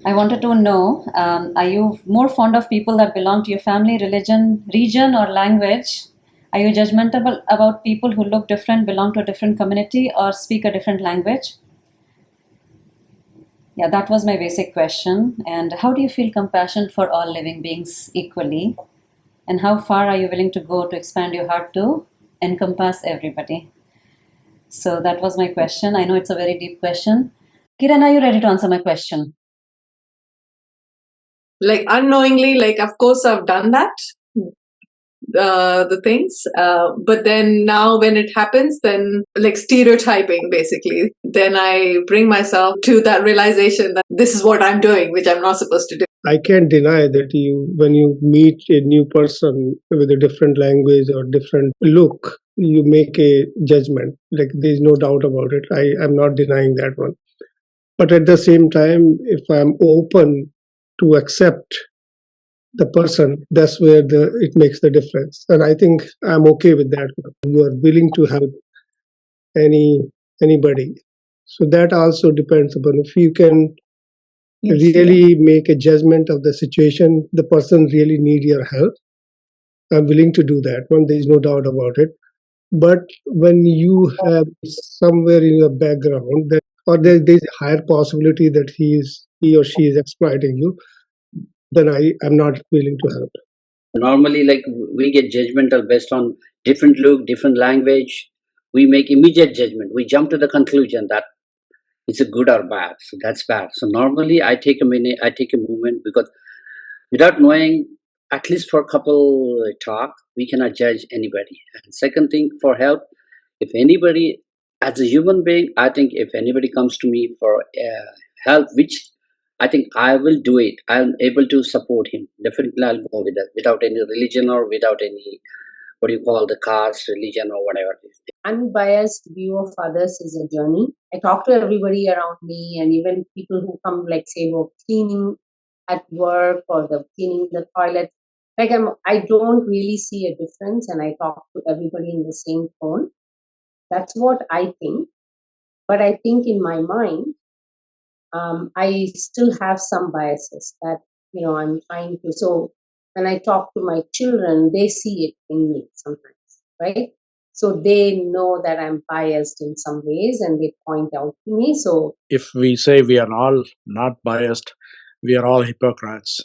I wanted to know, are you more fond of people that belong to your family, religion, region, or language? Are you judgmental about people who look different, belong to a different community, or speak a different language? Yeah, that was my basic question. And how do you feel compassion for all living beings equally? And how far are you willing to go to expand your heart to encompass everybody? So that was my question. I know it's a very deep question. Kiran, are you ready to answer my question? Like unknowingly, like of course I've done that, the things, but then now when it happens, then like stereotyping basically, then I bring myself to that realization that this is what I'm doing, which I'm not supposed to do. I can't deny that when you meet a new person with a different language or different look, you make a judgment. Like there's no doubt about it. I'm not denying that one. But at the same time, if I'm open to accept the person, that's where it makes the difference. And I think I'm okay with that. You are willing to help anybody. So that also depends upon if you can really make a judgment of the situation, the person really need your help. I'm willing to do that one. There is no doubt about it. But when you have somewhere in your background that, or there's a higher possibility that he or she is exploiting you, then I'm not willing to help. Normally, like we get judgmental based on different look, different language. We make immediate judgment. We jump to the conclusion that it's a good or bad. So that's bad. So normally, I take a minute, I take a moment because without knowing, at least for a couple talk, we cannot judge anybody. And second thing, for help, if anybody, as a human being, I think if anybody comes to me for help, which I think I will do it. I'm able to support him. Definitely, I'll go with that without any religion or without any what do you call the caste, religion, or whatever it is. Unbiased view of others is a journey. I talk to everybody around me, and even people who come, like say, cleaning at work or the cleaning the toilet. Like I don't really see a difference, and I talk to everybody in the same tone. That's what I think. But I think in my mind, I still have some biases that I'm trying to. So when I talk to my children, they see it in me sometimes, right? So they know that I'm biased in some ways, and they point out to me. So if we say we are all not biased, we are all hypocrites.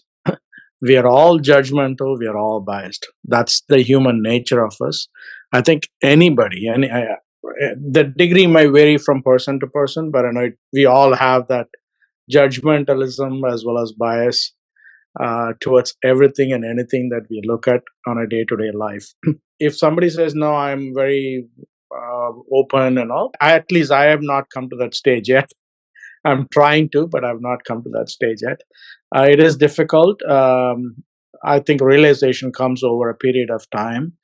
We are all judgmental. We are all biased. That's the human nature of us. I think anybody, the degree might vary from person to person, but I know we all have that judgmentalism as well as bias towards everything and anything that we look at on a day-to-day life. If somebody says, no, I'm very open and all, at least I have not come to that stage yet. I'm trying to, but I've not come to that stage yet. It is difficult. I think realization comes over a period of time,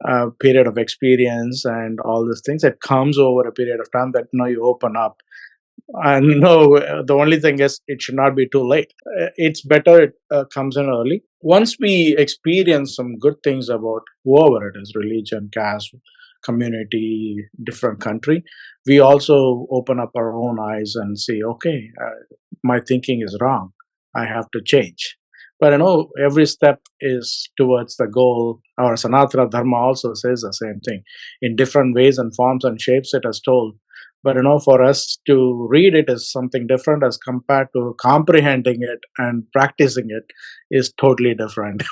a period of experience, and all these things. It comes over a period of time that you open up. And the only thing is it should not be too late. It's better it comes in early. Once we experience some good things about whoever it is, religion, caste, community, different country, we also open up our own eyes and say, okay, my thinking is wrong. I have to change. But every step is towards the goal. Our Sanatana Dharma also says the same thing. In different ways and forms and shapes, it is told. But for us to read it is something different as compared to comprehending it and practicing it is totally different.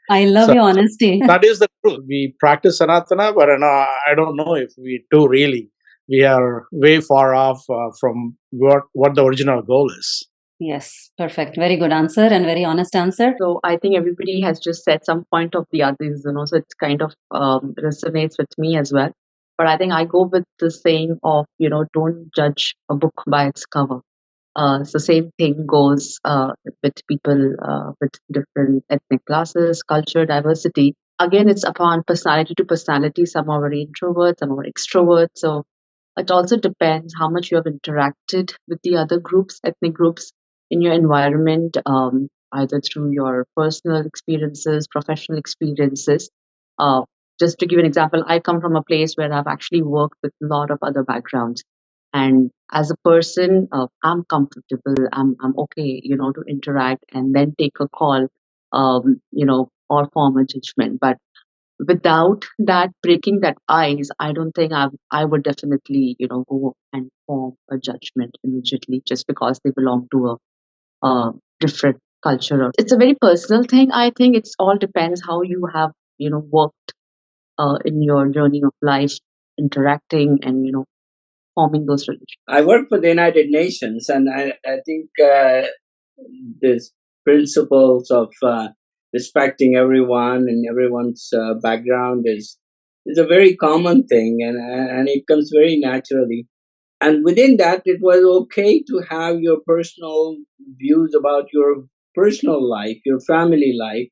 I love your honesty. That is the truth. We practice Sanatana, but I don't know if we do really. We are way far off from what the original goal is. Yes, perfect. Very good answer and very honest answer. So I think everybody has just said some point of the others, so it's kind of resonates with me as well. But I think I go with the saying of, don't judge a book by its cover. So same thing goes with people with different ethnic classes, culture, diversity. Again, it's upon personality to personality. Some are very introverts, some are extroverts. So it also depends how much you have interacted with the other groups, ethnic groups in your environment, either through your personal experiences, professional experiences. Just to give an example, I come from a place where I've actually worked with a lot of other backgrounds. And as a person, I'm comfortable. I'm okay, to interact and then take a call, or form a judgment. But without that breaking that ice, I don't think I would definitely, go and form a judgment immediately just because they belong to a different culture. It's a very personal thing. I think it's all depends how you have, worked in your journey of life, interacting and, forming those relationships. I work for the United Nations, and I think these principles of respecting everyone and everyone's background is a very common thing, and it comes very naturally. And within that, it was okay to have your personal views about your personal life, your family life,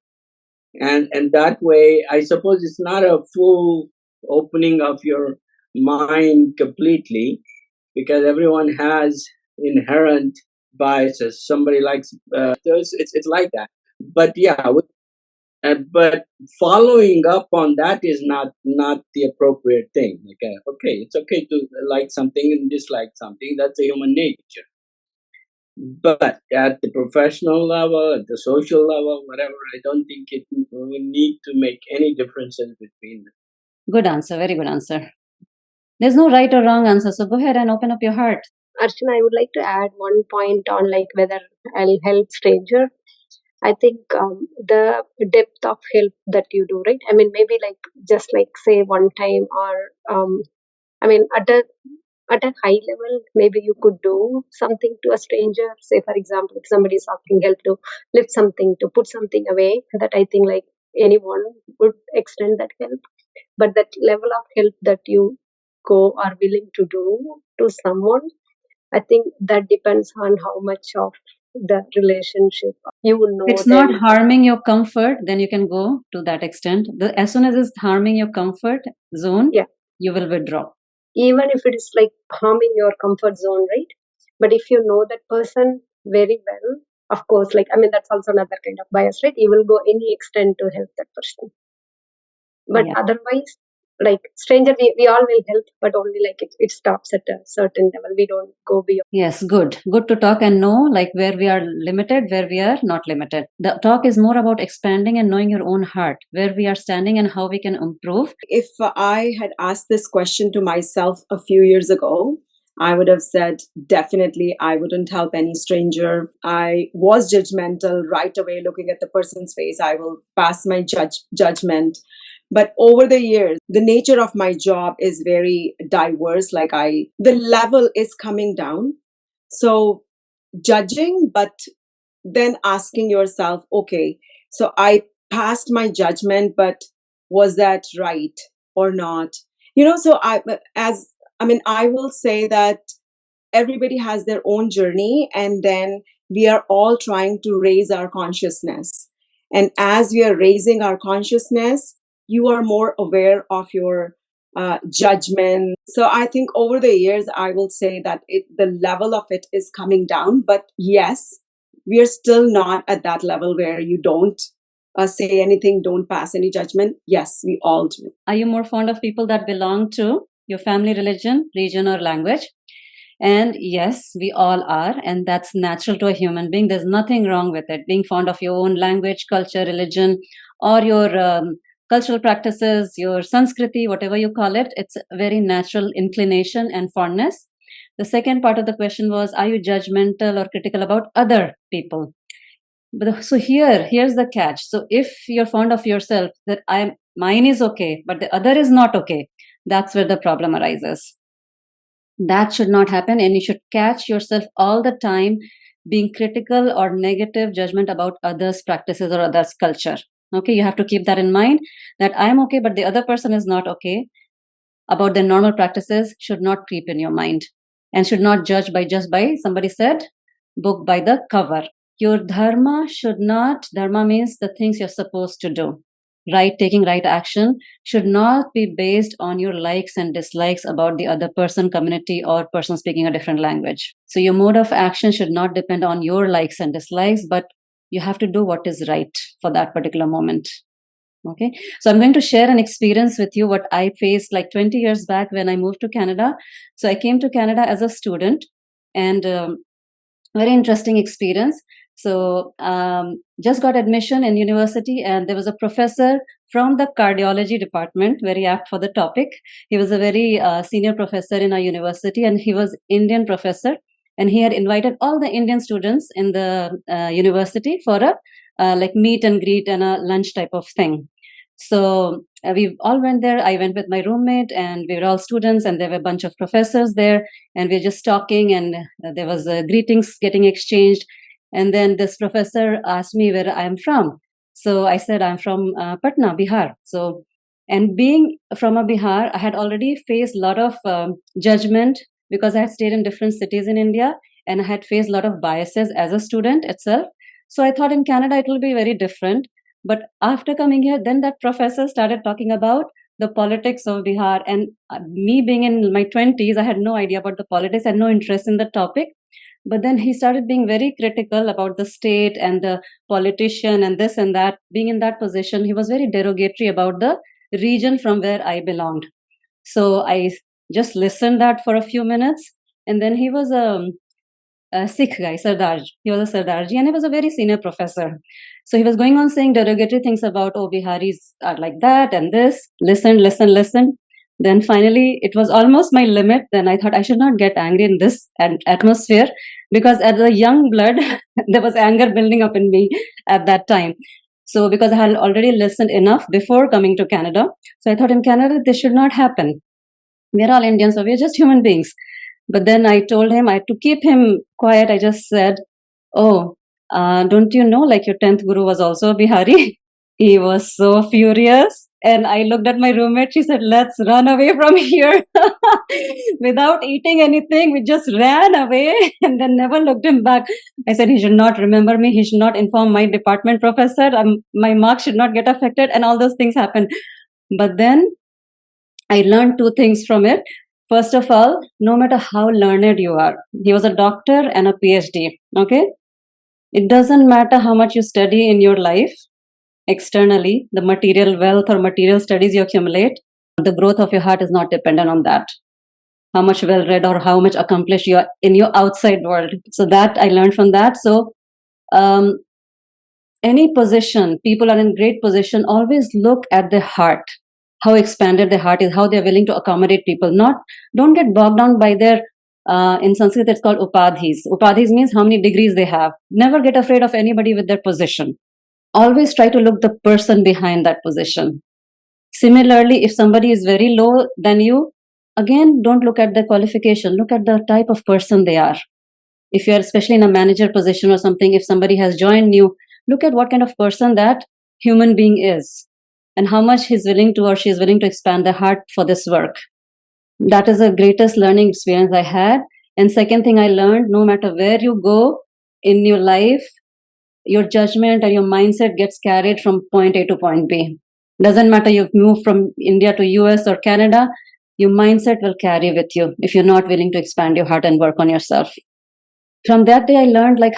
and that way, I suppose it's not a full opening of your mind completely, because everyone has inherent biases. Somebody likes it's like that. But yeah, but following up on that is not the appropriate thing. Like, okay, it's okay to like something and dislike something. That's a human nature. But at the professional level, at the social level, whatever, I don't think we need to make any differences between them. Good answer. Very good answer. There's no right or wrong answer. So go ahead and open up your heart. Archana, I would like to add one point on like whether I'll help stranger. I think the depth of help that you do, right? I mean, maybe like just like say one time, or I mean, at a high level, maybe you could do something to a stranger. Say, for example, if somebody is asking help to lift something, to put something away, that I think like anyone would extend that help. But that level of help that you go are willing to do to someone, I think that depends on how much of the relationship you will know. If it's not harming your comfort, then you can go to that extent. As soon as it's harming your comfort zone, yeah, you will withdraw. Even if it is like harming your comfort zone, right? But if you know that person very well, of course, like, I mean, that's also another kind of bias, right? You will go any extent to help that person. But otherwise, like stranger, we all will help, but only like it stops at a certain level. We don't go beyond. Yes, good to talk and know like where we are limited, where we are not limited. The talk is more about expanding and knowing your own heart, where we are standing and how we can improve. If I had asked this question to myself a few years ago, I would have said, definitely, I wouldn't help any stranger. I was judgmental right away, looking at the person's face. I will pass my judgment. But over the years, the nature of my job is very diverse. The level is coming down. So judging, but then asking yourself, okay, so I passed my judgment, but was that right or not? So I will say that everybody has their own journey, and then we are all trying to raise our consciousness. And as we are raising our consciousness, you are more aware of your judgment. So I think over the years, I will say that the level of it is coming down. But yes, we are still not at that level where you don't say anything, don't pass any judgment. Yes, we all do. Are you more fond of people that belong to your family, religion, region, or language? And yes, we all are, and that's natural to a human being. There's nothing wrong with it. Being fond of your own language, culture, religion, or your cultural practices, your Sanskriti, whatever you call it, it's a very natural inclination and fondness. The second part of the question was, are you judgmental or critical about other people? So here's the catch. So if you're fond of yourself, that mine is okay, but the other is not okay, that's where the problem arises. That should not happen, and you should catch yourself all the time being critical or negative judgment about others' practices or others' culture. Okay, you have to keep that in mind, that I'm okay, but the other person is not okay about their normal practices should not creep in your mind, and should not judge just by, somebody said, book by the cover. Your dharma means the things you're supposed to do. Taking right action should not be based on your likes and dislikes about the other person, community, or person speaking a different language. So your mode of action should not depend on your likes and dislikes, but you have to do what is right for that particular moment. Okay, so I'm going to share an experience with you what I faced like 20 years back when I moved to Canada. So I came to Canada as a student, and very interesting experience. So just got admission in university, and there was a professor from the cardiology department, very apt for the topic. He was a very senior professor in our university, and he was Indian professor, and he had invited all the Indian students in the university for a like meet and greet and a lunch type of thing. So we all went there. I went with my roommate, and we were all students, and there were a bunch of professors there, and we were just talking, and there was greetings getting exchanged. And then this professor asked me where I am from. So I said I'm from Patna, Bihar. So, and being from a Bihar, I had already faced a lot of judgment because I had stayed in different cities in India, and I had faced a lot of biases as a student itself. So I thought in Canada it will be very different. But after coming here, then that professor started talking about the politics of Bihar. And me being in my 20s, I had no idea about the politics, I had no interest in the topic. But then he started being very critical about the state and the politician and this and that. Being in that position, he was very derogatory about the region from where I belonged. So I just listened that for a few minutes. And then he was a Sikh guy, Sardar. He was a Sardarji, and he was a very senior professor. So he was going on saying derogatory things about, oh, Biharis are like that and this. Listen. Then finally, it was almost my limit. Then I thought I should not get angry in this atmosphere, because as a young blood, there was anger building up in me at that time. So because I had already listened enough before coming to Canada, so I thought in Canada this should not happen. We're all Indians, so we're just human beings. But then I told him, to keep him quiet, I just said, oh, don't you know, like your 10th guru was also a Bihari? He was so furious. And I looked at my roommate. She said, let's run away from here. Without eating anything, we just ran away and then never looked him back. I said, he should not remember me. He should not inform my department professor. My marks should not get affected. And all those things happened. But then I learned two things from it. First of all, no matter how learned you are, he was a doctor and a PhD, okay? It doesn't matter how much you study in your life externally, the material wealth or material studies you accumulate, the growth of your heart is not dependent on that. How much well read or how much accomplished you are in your outside world. So that I learned from that. So any position, people are in great position, always look at the heart, how expanded the heart is, how they're willing to accommodate people. Don't get bogged down by their, in Sanskrit it's called upadhis. Upadhis means how many degrees they have. Never get afraid of anybody with their position. Always try to look the person behind that position. Similarly, if somebody is very low than you, again, don't look at the qualification, look at the type of person they are. If you're especially in a manager position or something, if somebody has joined you, look at what kind of person that human being is and how much he's willing to or she is willing to expand their heart for this work. That is the greatest learning experience I had. And second thing I learned, no matter where you go in your life, your judgment or your mindset gets carried from point A to point B. Doesn't matter you've moved from India to US or Canada, your mindset will carry with you if you're not willing to expand your heart and work on yourself. From that day, I learned like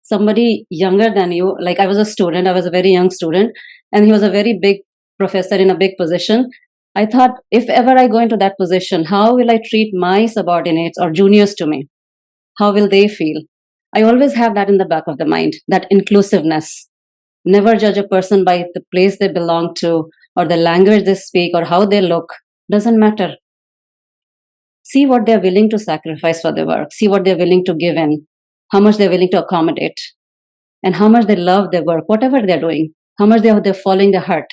somebody younger than you, like I was a student, I was a very young student, and he was a very big professor in a big position. I thought, if ever I go into that position, how will I treat my subordinates or juniors to me? How will they feel? I always have that in the back of the mind, that inclusiveness. Never judge a person by the place they belong to or the language they speak or how they look. Doesn't matter. See what they're willing to sacrifice for their work. See what they're willing to give in, how much they're willing to accommodate, and how much they love their work, whatever they're doing, how much they're following their heart.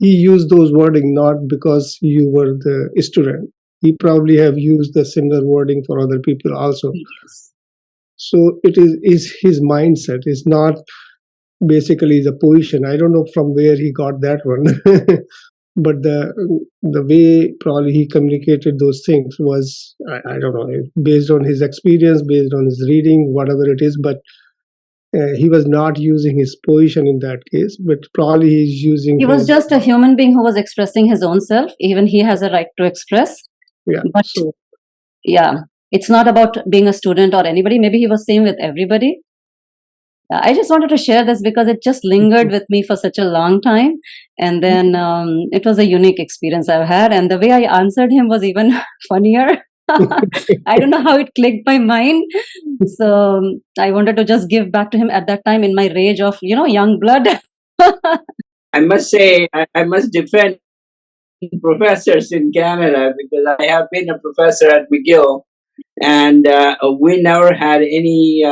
He used those wording not because you were the student. He probably have used the similar wording for other people also. Yes. So it is his mindset. It's not basically the position. I don't know from where he got that one. But the way probably he communicated those things was, I don't know, based on his experience, based on his reading, whatever it is. But he was not using his position in that case, but probably he's using. He was just a human being who was expressing his own self. Even he has a right to express. Yeah. But yeah, it's not about being a student or anybody. Maybe he was same with everybody. I just wanted to share this because it just lingered with me for such a long time. And then it was a unique experience I've had. And the way I answered him was even funnier. I don't know how it clicked my mind. So I wanted to just give back to him at that time in my rage of, young blood. I must say, I must defend professors in Canada because I have been a professor at McGill, and we never had any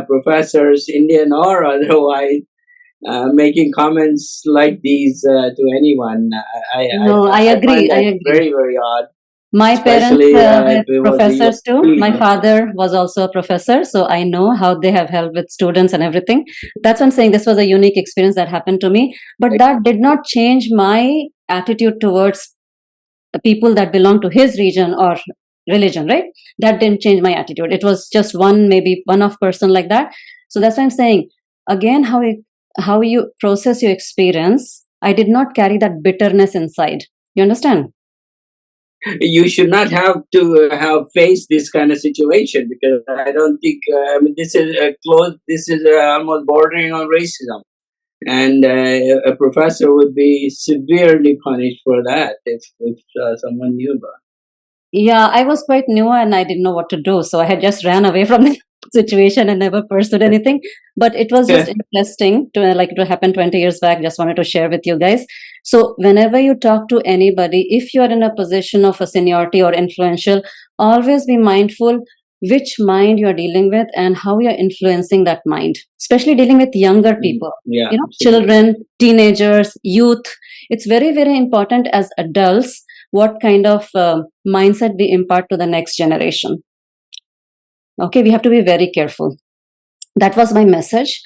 professors, Indian or otherwise, making comments like these to anyone. I agree. find that very, very odd. My parents Especially were if it was professors too. your- My father was also a professor, so I know how they have helped with students and everything. That's what I'm saying. This was a unique experience that happened to me, but that did not change my attitude towards the people that belong to his region or religion, right? That didn't change my attitude. It was just maybe one-off person like that. So that's what I'm saying. Again, how you process your experience, I did not carry that bitterness inside. You understand? You should not have to have faced this kind of situation because I don't think this is close. This is almost bordering on racism, and a professor would be severely punished for that if someone knew about it. Yeah, I was quite new and I didn't know what to do. So I had just ran away from the situation and never pursued anything. But it was just interesting to it happened 20 years back. Just wanted to share with you guys. So whenever you talk to anybody, if you are in a position of a seniority or influential, always be mindful which mind you're dealing with and how you're influencing that mind, especially dealing with younger people, Yeah, children, teenagers, youth. It's very, very important as adults what kind of mindset we impart to the next generation. Okay, we have to be very careful. That was my message.